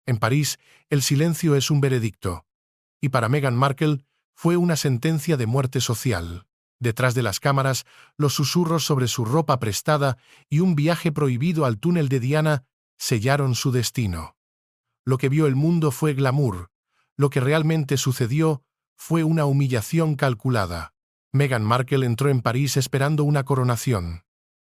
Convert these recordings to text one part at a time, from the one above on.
En París, el silencio es un veredicto. Y para Meghan Markle fue una sentencia de muerte social. Detrás de las cámaras, los susurros sobre su ropa prestada y un viaje prohibido al túnel de Diana sellaron su destino. Lo que vio el mundo fue glamour. Lo que realmente sucedió fue una humillación calculada. Meghan Markle entró en París esperando una coronación.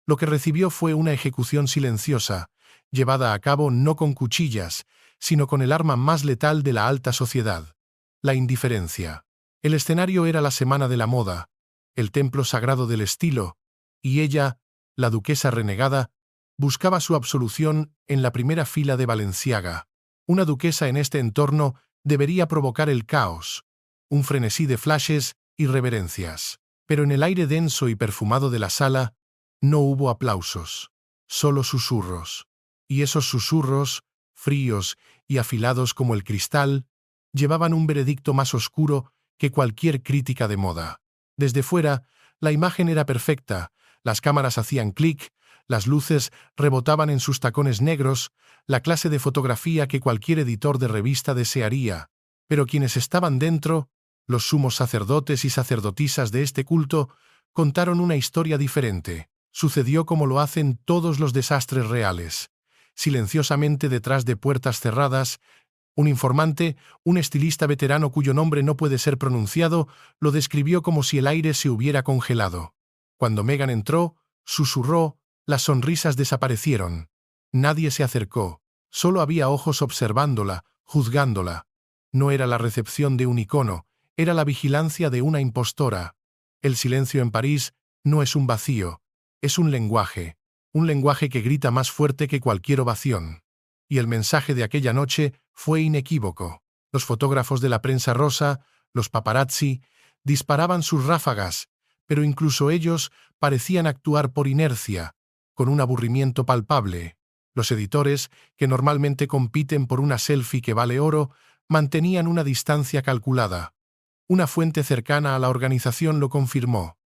Lo que recibió fue una ejecución silenciosa, llevada a cabo no con cuchillas, sino con el arma más letal de la alta sociedad: la indiferencia. El escenario era la Semana de la Moda, el templo sagrado del estilo, y ella, la duquesa renegada, buscaba su absolución en la primera fila de Balenciaga. Una duquesa en este entorno debería provocar el caos, un frenesí de flashes y reverencias. Pero en el aire denso y perfumado de la sala no hubo aplausos, solo susurros. Y esos susurros, fríos y afilados como el cristal, llevaban un veredicto más oscuro que cualquier crítica de moda. Desde fuera, la imagen era perfecta, las cámaras hacían clic, las luces rebotaban en sus tacones negros, la clase de fotografía que cualquier editor de revista desearía. Pero quienes estaban dentro, los sumos sacerdotes y sacerdotisas de este culto, contaron una historia diferente. Sucedió como lo hacen todos los desastres reales. Silenciosamente detrás de puertas cerradas, un informante, un estilista veterano cuyo nombre no puede ser pronunciado, lo describió como si el aire se hubiera congelado. Cuando Meghan entró, susurró, las sonrisas desaparecieron. Nadie se acercó, solo había ojos observándola, juzgándola. No era la recepción de un icono, era la vigilancia de una impostora. El silencio en París no es un vacío, es un lenguaje que grita más fuerte que cualquier ovación. Y el mensaje de aquella noche fue inequívoco. Los fotógrafos de la prensa rosa, los paparazzi, disparaban sus ráfagas, pero incluso ellos parecían actuar por inercia, con un aburrimiento palpable. Los editores, que normalmente compiten por una selfie que vale oro, mantenían una distancia calculada. Una fuente cercana a la organización lo confirmó.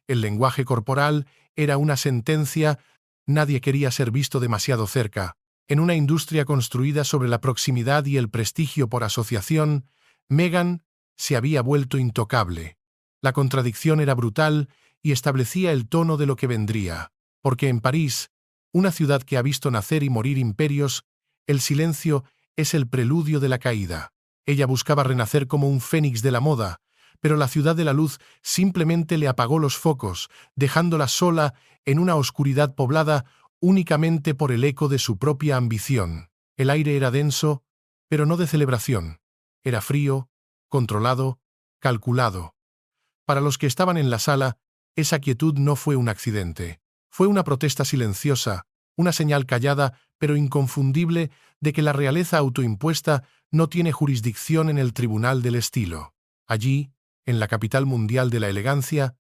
El lenguaje corporal era una sentencia. Nadie quería ser visto demasiado cerca. En una industria construida sobre la proximidad y el prestigio por asociación, Meghan se había vuelto intocable. La contradicción era brutal y establecía el tono de lo que vendría. Porque en París, una ciudad que ha visto nacer y morir imperios, el silencio es el preludio de la caída. Ella buscaba renacer como un fénix de la moda, pero la ciudad de la luz simplemente le apagó los focos, dejándola sola en una oscuridad poblada únicamente por el eco de su propia ambición. El aire era denso, pero no de celebración. Era frío, controlado, calculado. Para los que estaban en la sala, esa quietud no fue un accidente. Fue una protesta silenciosa, una señal callada pero inconfundible de que la realeza autoimpuesta no tiene jurisdicción en el tribunal del estilo. Allí, en la capital mundial de la elegancia,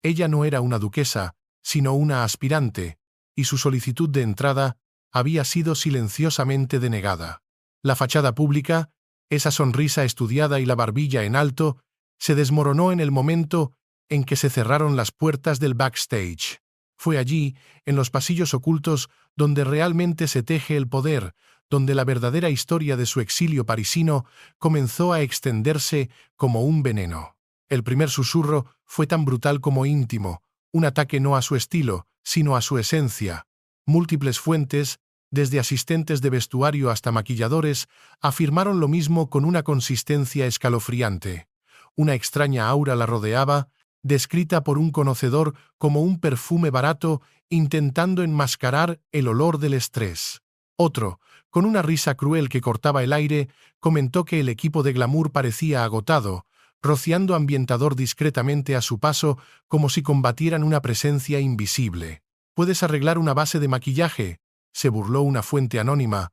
ella no era una duquesa, sino una aspirante, y su solicitud de entrada había sido silenciosamente denegada. La fachada pública, esa sonrisa estudiada y la barbilla en alto, se desmoronó en el momento en que se cerraron las puertas del backstage. Fue allí, en los pasillos ocultos, donde realmente se teje el poder, donde la verdadera historia de su exilio parisino comenzó a extenderse como un veneno. El primer susurro fue tan brutal como íntimo, un ataque no a su estilo, sino a su esencia. Múltiples fuentes, desde asistentes de vestuario hasta maquilladores, afirmaron lo mismo con una consistencia escalofriante. Una extraña aura la rodeaba, descrita por un conocedor como un perfume barato intentando enmascarar el olor del estrés. Otro, con una risa cruel que cortaba el aire, comentó que el equipo de glamour parecía agotado, rociando ambientador discretamente a su paso como si combatieran una presencia invisible. «Puedes arreglar una base de maquillaje», se burló una fuente anónima,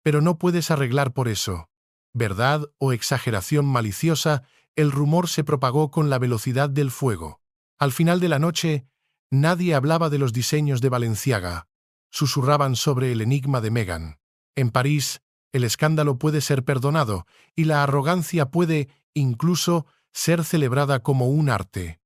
«pero no puedes arreglar por eso». Verdad o exageración maliciosa, el rumor se propagó con la velocidad del fuego. Al final de la noche, nadie hablaba de los diseños de Balenciaga. Susurraban sobre el enigma de Meghan. En París, el escándalo puede ser perdonado y la arrogancia puede, incluso, ser celebrada como un arte.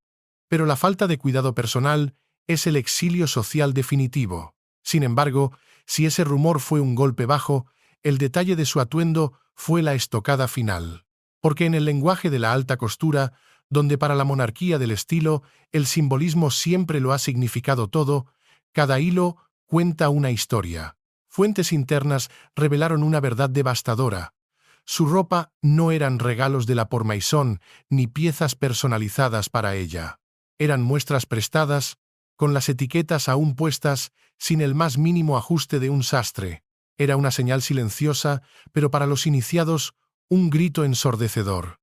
Pero la falta de cuidado personal es el exilio social definitivo. Sin embargo, si ese rumor fue un golpe bajo, El detalle de su atuendo fue la estocada final. Porque en el lenguaje de la alta costura, donde para la monarquía del estilo el simbolismo siempre lo ha significado todo, cada hilo cuenta una historia. Fuentes internas revelaron una verdad devastadora. Su ropa no eran regalos de la Pormaison ni piezas personalizadas para ella. Eran muestras prestadas, con las etiquetas aún puestas, sin el más mínimo ajuste de un sastre. Era una señal silenciosa, pero para los iniciados, un grito ensordecedor.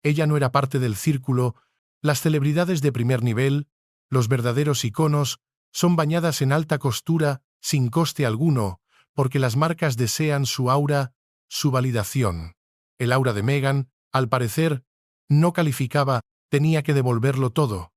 Ella no era parte del círculo. Las celebridades de primer nivel, los verdaderos iconos, son bañadas en alta costura sin coste alguno, porque las marcas desean su aura, su validación. El aura de Meghan, al parecer, no calificaba, tenía que devolverlo todo.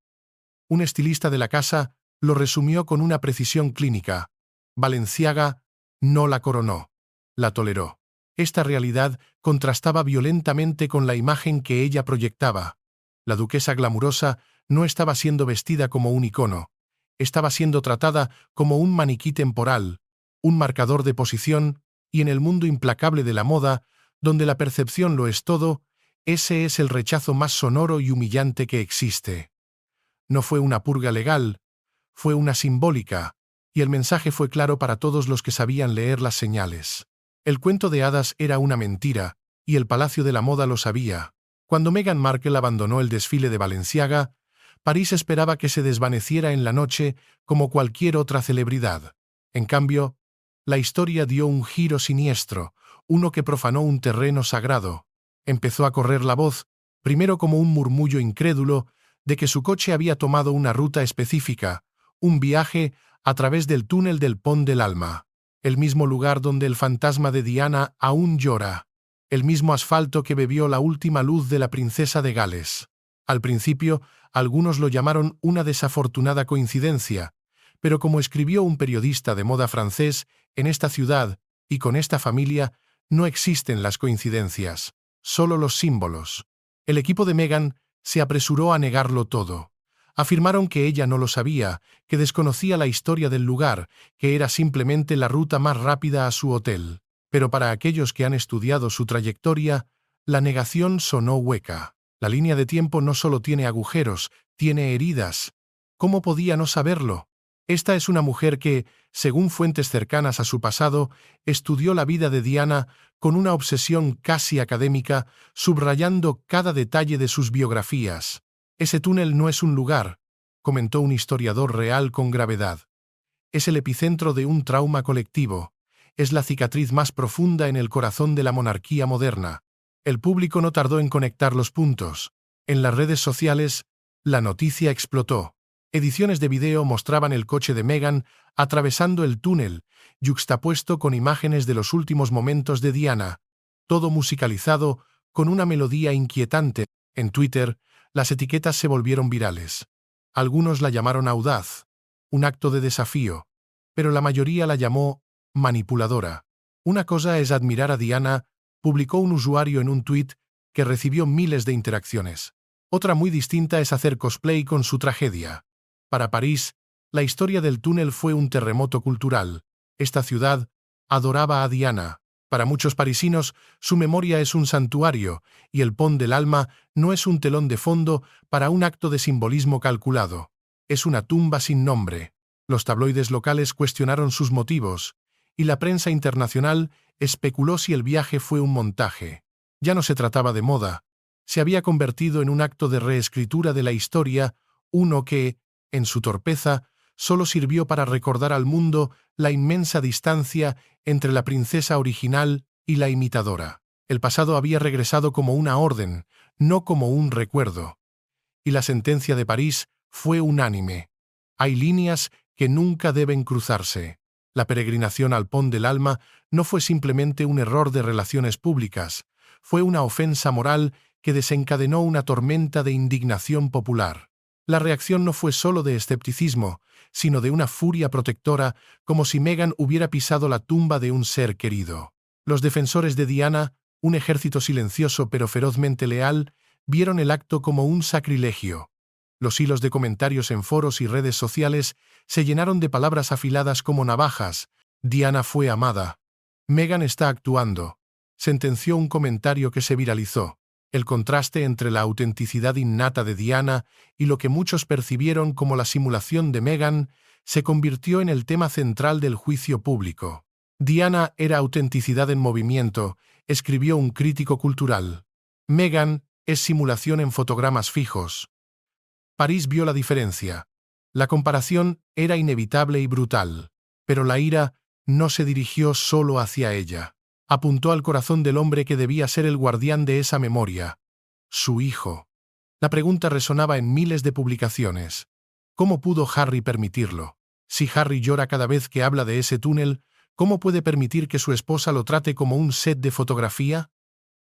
Un estilista de la casa lo resumió con una precisión clínica. Balenciaga no la coronó, la toleró. Esta realidad contrastaba violentamente con la imagen que ella proyectaba. La duquesa glamurosa no estaba siendo vestida como un icono. Estaba siendo tratada como un maniquí temporal, un marcador de posición, y en el mundo implacable de la moda, donde la percepción lo es todo, ese es el rechazo más sonoro y humillante que existe. No fue una purga legal, fue una simbólica, y el mensaje fue claro para todos los que sabían leer las señales. El cuento de hadas era una mentira, y el Palacio de la Moda lo sabía. Cuando Meghan Markle abandonó el desfile de Balenciaga, París esperaba que se desvaneciera en la noche como cualquier otra celebridad. En cambio, la historia dio un giro siniestro, uno que profanó un terreno sagrado. Empezó a correr la voz, primero como un murmullo incrédulo, de que su coche había tomado una ruta específica, un viaje a través del túnel del Pont del Alma, el mismo lugar donde el fantasma de Diana aún llora, el mismo asfalto que bebió la última luz de la princesa de Gales. Al principio, algunos lo llamaron una desafortunada coincidencia, pero como escribió un periodista de moda francés, en esta ciudad y con esta familia no existen las coincidencias, solo los símbolos. El equipo de Meghan se apresuró a negarlo todo. Afirmaron que ella no lo sabía, que desconocía la historia del lugar, que era simplemente la ruta más rápida a su hotel. Pero para aquellos que han estudiado su trayectoria, la negación sonó hueca. La línea de tiempo no solo tiene agujeros, tiene heridas. ¿Cómo podía no saberlo? Esta es una mujer que, según fuentes cercanas a su pasado, estudió la vida de Diana con una obsesión casi académica, subrayando cada detalle de sus biografías. Ese túnel no es un lugar, comentó un historiador real con gravedad. Es el epicentro de un trauma colectivo. Es la cicatriz más profunda en el corazón de la monarquía moderna. El público no tardó en conectar los puntos. En las redes sociales, la noticia explotó. Ediciones de video mostraban el coche de Meghan atravesando el túnel, yuxtapuesto con imágenes de los últimos momentos de Diana, todo musicalizado con una melodía inquietante. En Twitter, las etiquetas se volvieron virales. Algunos la llamaron audaz, un acto de desafío, pero la mayoría la llamó manipuladora. Una cosa es admirar a Diana, publicó un usuario en un tuit que recibió miles de interacciones. Otra muy distinta es hacer cosplay con su tragedia. Para París, la historia del túnel fue un terremoto cultural. Esta ciudad adoraba a Diana. Para muchos parisinos, su memoria es un santuario, y el Pont del Alma no es un telón de fondo para un acto de simbolismo calculado. Es una tumba sin nombre. Los tabloides locales cuestionaron sus motivos, y la prensa internacional especuló si el viaje fue un montaje. Ya no se trataba de moda. Se había convertido en un acto de reescritura de la historia, uno que, en su torpeza, solo sirvió para recordar al mundo la inmensa distancia entre la princesa original y la imitadora. El pasado había regresado como una orden, no como un recuerdo. Y la sentencia de París fue unánime. Hay líneas que nunca deben cruzarse. La peregrinación al Pont del Alma no fue simplemente un error de relaciones públicas, fue una ofensa moral que desencadenó una tormenta de indignación popular. La reacción no fue solo de escepticismo, sino de una furia protectora, como si Meghan hubiera pisado la tumba de un ser querido. Los defensores de Diana, un ejército silencioso pero ferozmente leal, vieron el acto como un sacrilegio. Los hilos de comentarios en foros y redes sociales se llenaron de palabras afiladas como navajas. Diana fue amada. Meghan está actuando, sentenció un comentario que se viralizó. El contraste entre la autenticidad innata de Diana y lo que muchos percibieron como la simulación de Meghan se convirtió en el tema central del juicio público. Diana era autenticidad en movimiento, escribió un crítico cultural. Meghan es simulación en fotogramas fijos. París vio la diferencia. La comparación era inevitable y brutal, pero la ira no se dirigió solo hacia ella. Apuntó al corazón del hombre que debía ser el guardián de esa memoria, su hijo. La pregunta resonaba en miles de publicaciones. ¿Cómo pudo Harry permitirlo? Si Harry llora cada vez que habla de ese túnel, ¿cómo puede permitir que su esposa lo trate como un set de fotografía?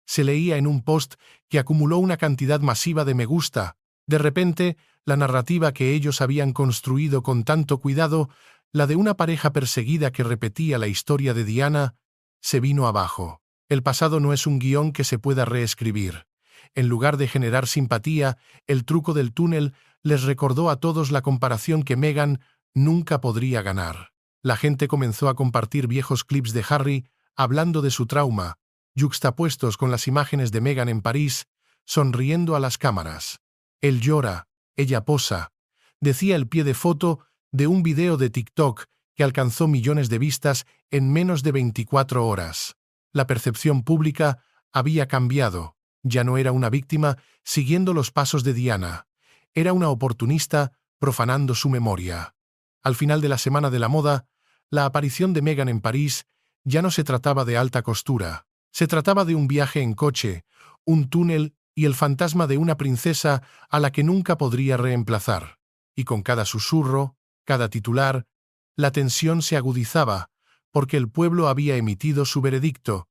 Se leía en un post que acumuló una cantidad masiva de me gusta. De repente, la narrativa que ellos habían construido con tanto cuidado, la de una pareja perseguida que repetía la historia de Diana, se vino abajo. El pasado no es un guión que se pueda reescribir. En lugar de generar simpatía, el truco del túnel les recordó a todos la comparación que Meghan nunca podría ganar. La gente comenzó a compartir viejos clips de Harry hablando de su trauma, yuxtapuestos con las imágenes de Meghan en París, sonriendo a las cámaras. Él llora, ella posa, decía el pie de foto de un video de TikTok que alcanzó millones de vistas en menos de 24 horas. La percepción pública había cambiado. Ya no era una víctima siguiendo los pasos de Diana. Era una oportunista profanando su memoria. Al final de la Semana de la Moda, la aparición de Meghan en París ya no se trataba de alta costura. Se trataba de un viaje en coche, un túnel y el fantasma de una princesa a la que nunca podría reemplazar. Y con cada susurro, cada titular, la tensión se agudizaba, porque el pueblo había emitido su veredicto,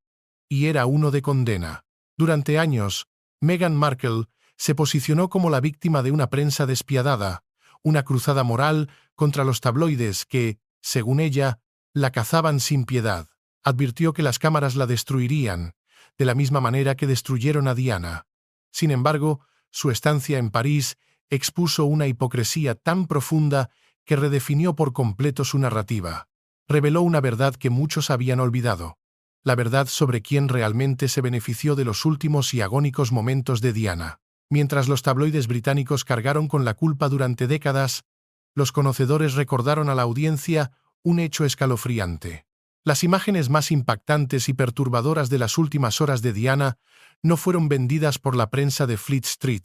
y era uno de condena. Durante años, Meghan Markle se posicionó como la víctima de una prensa despiadada, una cruzada moral contra los tabloides que, según ella, la cazaban sin piedad. Advirtió que las cámaras la destruirían, de la misma manera que destruyeron a Diana. Sin embargo, su estancia en París expuso una hipocresía tan profunda que redefinió por completo su narrativa. Reveló una verdad que muchos habían olvidado. La verdad sobre quién realmente se benefició de los últimos y agónicos momentos de Diana. Mientras los tabloides británicos cargaron con la culpa durante décadas, los conocedores recordaron a la audiencia un hecho escalofriante. Las imágenes más impactantes y perturbadoras de las últimas horas de Diana no fueron vendidas por la prensa de Fleet Street.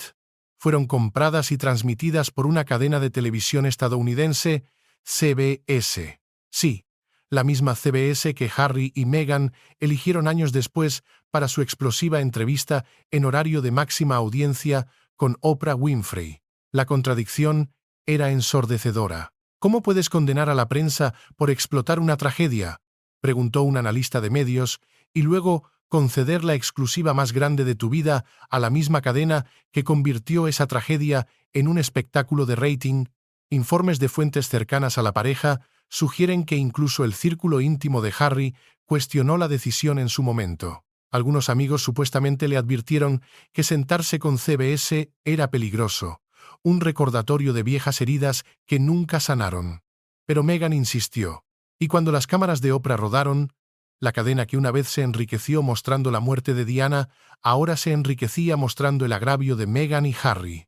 Fueron compradas y transmitidas por una cadena de televisión estadounidense, CBS. Sí, la misma CBS que Harry y Meghan eligieron años después para su explosiva entrevista en horario de máxima audiencia con Oprah Winfrey. La contradicción era ensordecedora. ¿Cómo puedes condenar a la prensa por explotar una tragedia?, preguntó un analista de medios, y luego conceder la exclusiva más grande de tu vida a la misma cadena que convirtió esa tragedia en un espectáculo de rating. Informes de fuentes cercanas a la pareja sugieren que incluso el círculo íntimo de Harry cuestionó la decisión en su momento. Algunos amigos supuestamente le advirtieron que sentarse con CBS era peligroso, un recordatorio de viejas heridas que nunca sanaron. Pero Meghan insistió, y cuando las cámaras de Oprah rodaron, la cadena que una vez se enriqueció mostrando la muerte de Diana, ahora se enriquecía mostrando el agravio de Meghan y Harry.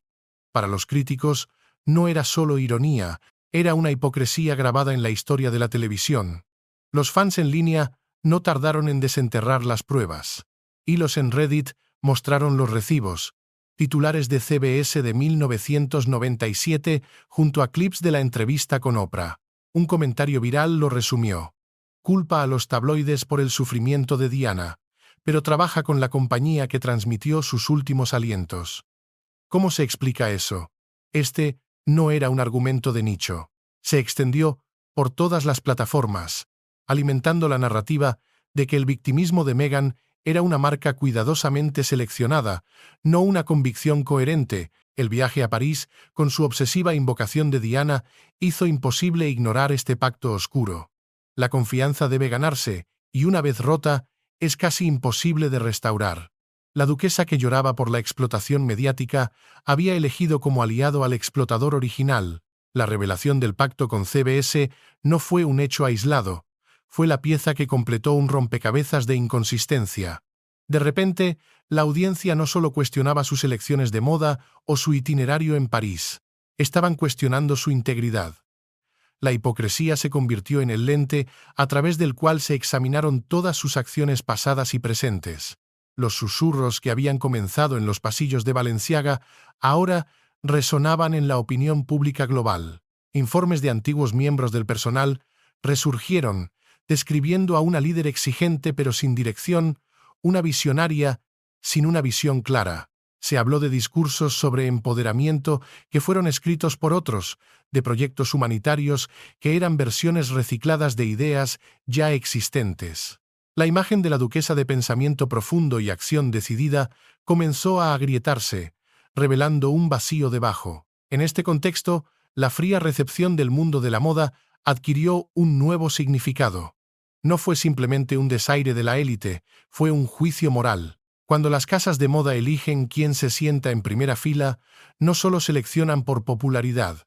Para los críticos, no era solo ironía, era una hipocresía grabada en la historia de la televisión. Los fans en línea no tardaron en desenterrar las pruebas. Hilos en Reddit mostraron los recibos, titulares de CBS de 1997 junto a clips de la entrevista con Oprah. Un comentario viral lo resumió. Culpa a los tabloides por el sufrimiento de Diana, pero trabaja con la compañía que transmitió sus últimos alientos. ¿Cómo se explica eso? Este no era un argumento de nicho. Se extendió por todas las plataformas, alimentando la narrativa de que el victimismo de Meghan era una marca cuidadosamente seleccionada, no una convicción coherente. El viaje a París, con su obsesiva invocación de Diana, hizo imposible ignorar este pacto oscuro. La confianza debe ganarse, y una vez rota, es casi imposible de restaurar. La duquesa, que lloraba por la explotación mediática, había elegido como aliado al explotador original. La revelación del pacto con CBS no fue un hecho aislado. fue la pieza que completó un rompecabezas de inconsistencia. De repente, la audiencia no solo cuestionaba sus elecciones de moda o su itinerario en París, estaban cuestionando su integridad. La hipocresía se convirtió en el lente a través del cual se examinaron todas sus acciones pasadas y presentes. Los susurros que habían comenzado en los pasillos de Balenciaga ahora resonaban en la opinión pública global. Informes de antiguos miembros del personal resurgieron, describiendo a una líder exigente pero sin dirección, una visionaria sin una visión clara. Se habló de discursos sobre empoderamiento que fueron escritos por otros, de proyectos humanitarios que eran versiones recicladas de ideas ya existentes. La imagen de la duquesa de pensamiento profundo y acción decidida comenzó a agrietarse, revelando un vacío debajo. En este contexto, la fría recepción del mundo de la moda adquirió un nuevo significado. No fue simplemente un desaire de la élite, fue un juicio moral. Cuando las casas de moda eligen quién se sienta en primera fila, no solo seleccionan por popularidad,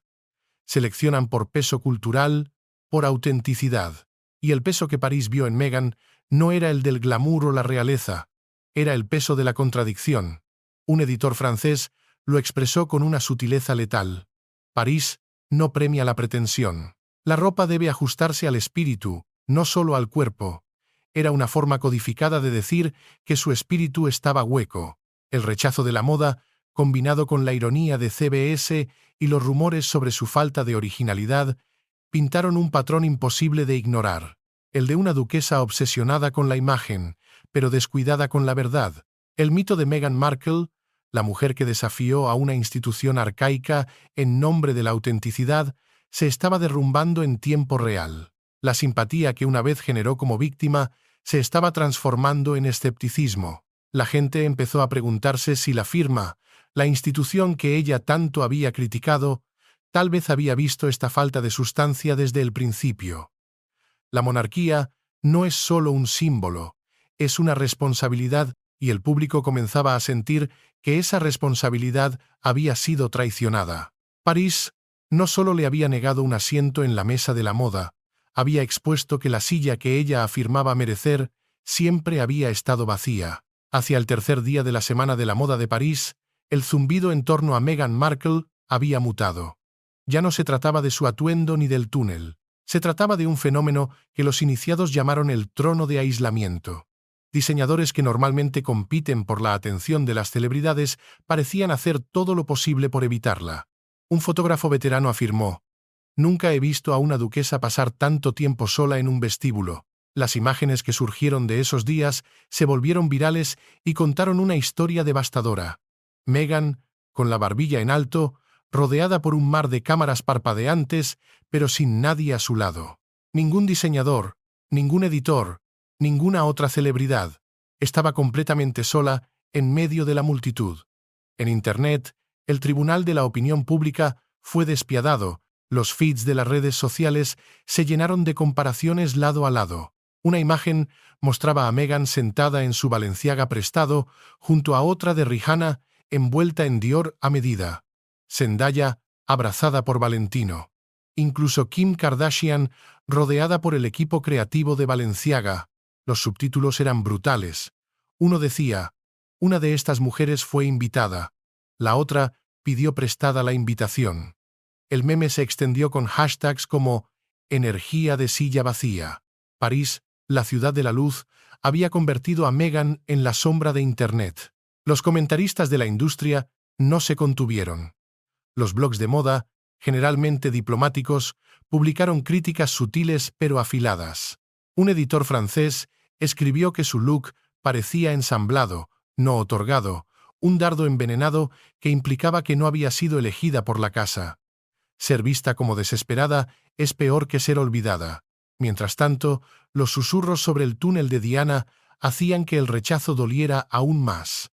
seleccionan por peso cultural, por autenticidad. Y el peso que París vio en Meghan no era el del glamour o la realeza, era el peso de la contradicción. Un editor francés lo expresó con una sutileza letal. París no premia la pretensión. La ropa debe ajustarse al espíritu, no solo al cuerpo. Era una forma codificada de decir que su espíritu estaba hueco. El rechazo de la moda, combinado con la ironía de CBS y los rumores sobre su falta de originalidad, pintaron un patrón imposible de ignorar. El de una duquesa obsesionada con la imagen, pero descuidada con la verdad. El mito de Meghan Markle, la mujer que desafió a una institución arcaica en nombre de la autenticidad, se estaba derrumbando en tiempo real. La simpatía que una vez generó como víctima se estaba transformando en escepticismo. La gente empezó a preguntarse si la firma, la institución que ella tanto había criticado, tal vez había visto esta falta de sustancia desde el principio. La monarquía no es solo un símbolo, es una responsabilidad, y el público comenzaba a sentir que esa responsabilidad había sido traicionada. París no solo le había negado un asiento en la mesa de la moda, había expuesto que la silla que ella afirmaba merecer siempre había estado vacía. Hacia el tercer día de la Semana de la Moda de París, el zumbido en torno a Meghan Markle había mutado. Ya no se trataba de su atuendo ni del túnel. Se trataba de un fenómeno que los iniciados llamaron el trono de aislamiento. Diseñadores que normalmente compiten por la atención de las celebridades parecían hacer todo lo posible por evitarla. Un fotógrafo veterano afirmó: «Nunca he visto a una duquesa pasar tanto tiempo sola en un vestíbulo». Las imágenes que surgieron de esos días se volvieron virales y contaron una historia devastadora. Meghan, con la barbilla en alto, rodeada por un mar de cámaras parpadeantes, pero sin nadie a su lado. Ningún diseñador, ningún editor, ninguna otra celebridad. Estaba completamente sola en medio de la multitud. En Internet, el tribunal de la opinión pública fue despiadado. Los feeds de las redes sociales se llenaron de comparaciones lado a lado. Una imagen mostraba a Meghan sentada en su Balenciaga prestado junto a otra de Rihanna envuelta en Dior a medida. Zendaya abrazada por Valentino. Incluso Kim Kardashian rodeada por el equipo creativo de Balenciaga. Los subtítulos eran brutales. Uno decía: «Una de estas mujeres fue invitada». La otra pidió prestada la invitación. El meme se extendió con hashtags como «energía de silla vacía». París, la ciudad de la luz, había convertido a Meghan en la sombra de Internet. Los comentaristas de la industria no se contuvieron. Los blogs de moda, generalmente diplomáticos, publicaron críticas sutiles pero afiladas. Un editor francés escribió que su look parecía ensamblado, no otorgado, un dardo envenenado que implicaba que no había sido elegida por la casa. Ser vista como desesperada es peor que ser olvidada. Mientras tanto, los susurros sobre el túnel de Diana hacían que el rechazo doliera aún más.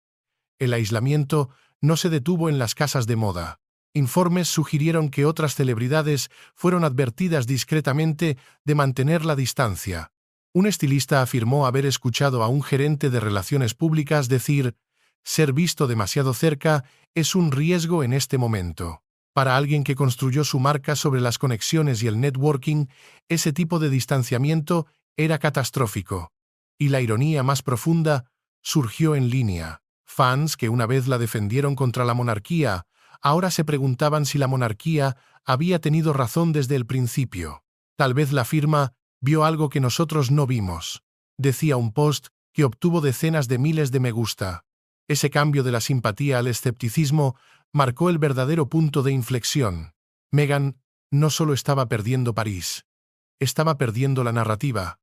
El aislamiento no se detuvo en las casas de moda. Informes sugirieron que otras celebridades fueron advertidas discretamente de mantener la distancia. Un estilista afirmó haber escuchado a un gerente de relaciones públicas decir: «Ser visto demasiado cerca es un riesgo en este momento». Para alguien que construyó su marca sobre las conexiones y el networking, ese tipo de distanciamiento era catastrófico. Y la ironía más profunda surgió en línea. Fans que una vez la defendieron contra la monarquía, ahora se preguntaban si la monarquía había tenido razón desde el principio. Tal vez la firma vio algo que nosotros no vimos, decía un post que obtuvo decenas de miles de me gusta. Ese cambio de la simpatía al escepticismo marcó el verdadero punto de inflexión. Meghan no solo estaba perdiendo París, estaba perdiendo la narrativa.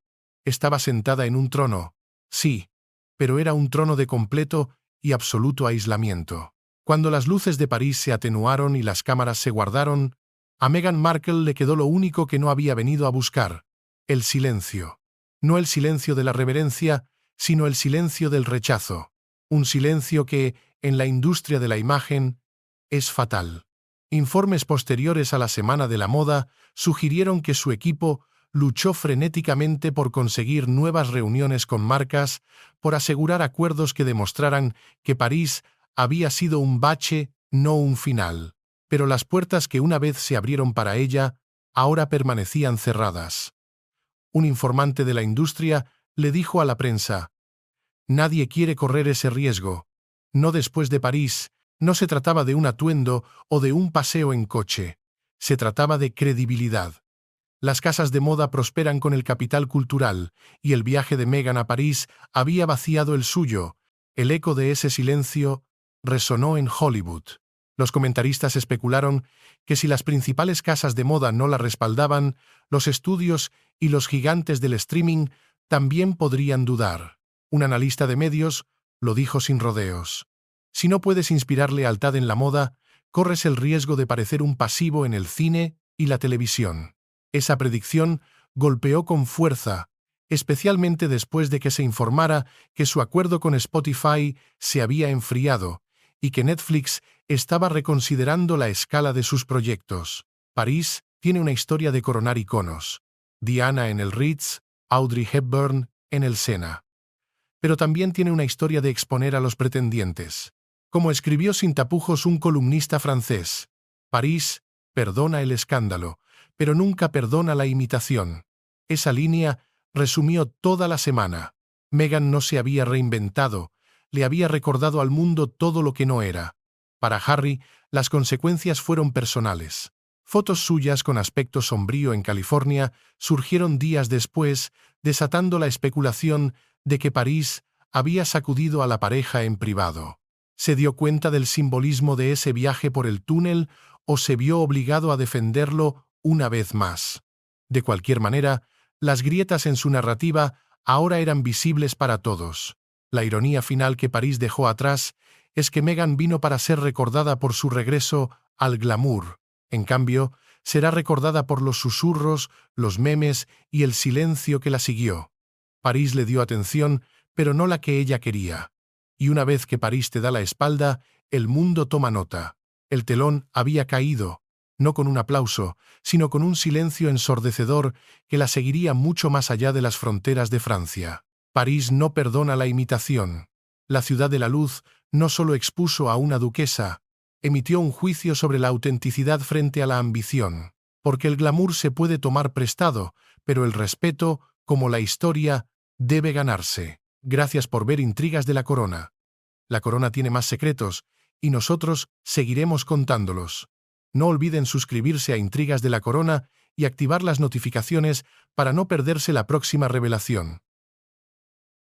Estaba sentada en un trono, sí, pero era un trono de completo y absoluto aislamiento. Cuando las luces de París se atenuaron y las cámaras se guardaron, a Meghan Markle le quedó lo único que no había venido a buscar: el silencio. No el silencio de la reverencia, sino el silencio del rechazo. Un silencio que, en la industria de la imagen, es fatal. Informes posteriores a la Semana de la Moda sugirieron que su equipo luchó frenéticamente por conseguir nuevas reuniones con marcas, por asegurar acuerdos que demostraran que París había sido un bache, no un final. Pero las puertas que una vez se abrieron para ella, ahora permanecían cerradas. Un informante de la industria le dijo a la prensa: «Nadie quiere correr ese riesgo. No después de París. No se trataba de un atuendo o de un paseo en coche. Se trataba de credibilidad». Las casas de moda prosperan con el capital cultural, y el viaje de Meghan a París había vaciado el suyo. El eco de ese silencio resonó en Hollywood. Los comentaristas especularon que si las principales casas de moda no la respaldaban, los estudios y los gigantes del streaming también podrían dudar. Un analista de medios lo dijo sin rodeos: si no puedes inspirar lealtad en la moda, corres el riesgo de parecer un pasivo en el cine y la televisión. Esa predicción golpeó con fuerza, especialmente después de que se informara que su acuerdo con Spotify se había enfriado y que Netflix estaba reconsiderando la escala de sus proyectos. París tiene una historia de coronar iconos: Diana en el Ritz, Audrey Hepburn en el Sena. Pero también tiene una historia de exponer a los pretendientes. Como escribió sin tapujos un columnista francés, París perdona el escándalo, pero nunca perdona la imitación. Esa línea resumió toda la semana. Meghan no se había reinventado, le había recordado al mundo todo lo que no era. Para Harry, las consecuencias fueron personales. Fotos suyas con aspecto sombrío en California surgieron días después, desatando la especulación de que París había sacudido a la pareja en privado. ¿Se dio cuenta del simbolismo de ese viaje por el túnel o se vio obligado a defenderlo una vez más? De cualquier manera, las grietas en su narrativa ahora eran visibles para todos. La ironía final que París dejó atrás es que Meghan vino para ser recordada por su regreso al glamour. En cambio, será recordada por los susurros, los memes y el silencio que la siguió. París le dio atención, pero no la que ella quería. Y una vez que París te da la espalda, el mundo toma nota. El telón había caído, no con un aplauso, sino con un silencio ensordecedor que la seguiría mucho más allá de las fronteras de Francia. París no perdona la imitación. La ciudad de la luz no solo expuso a una duquesa, emitió un juicio sobre la autenticidad frente a la ambición. Porque el glamour se puede tomar prestado, pero el respeto, como la historia, debe ganarse. Gracias por ver Intrigas de la Corona. La Corona tiene más secretos, y nosotros seguiremos contándolos. No olviden suscribirse a Intrigas de la Corona y activar las notificaciones para no perderse la próxima revelación.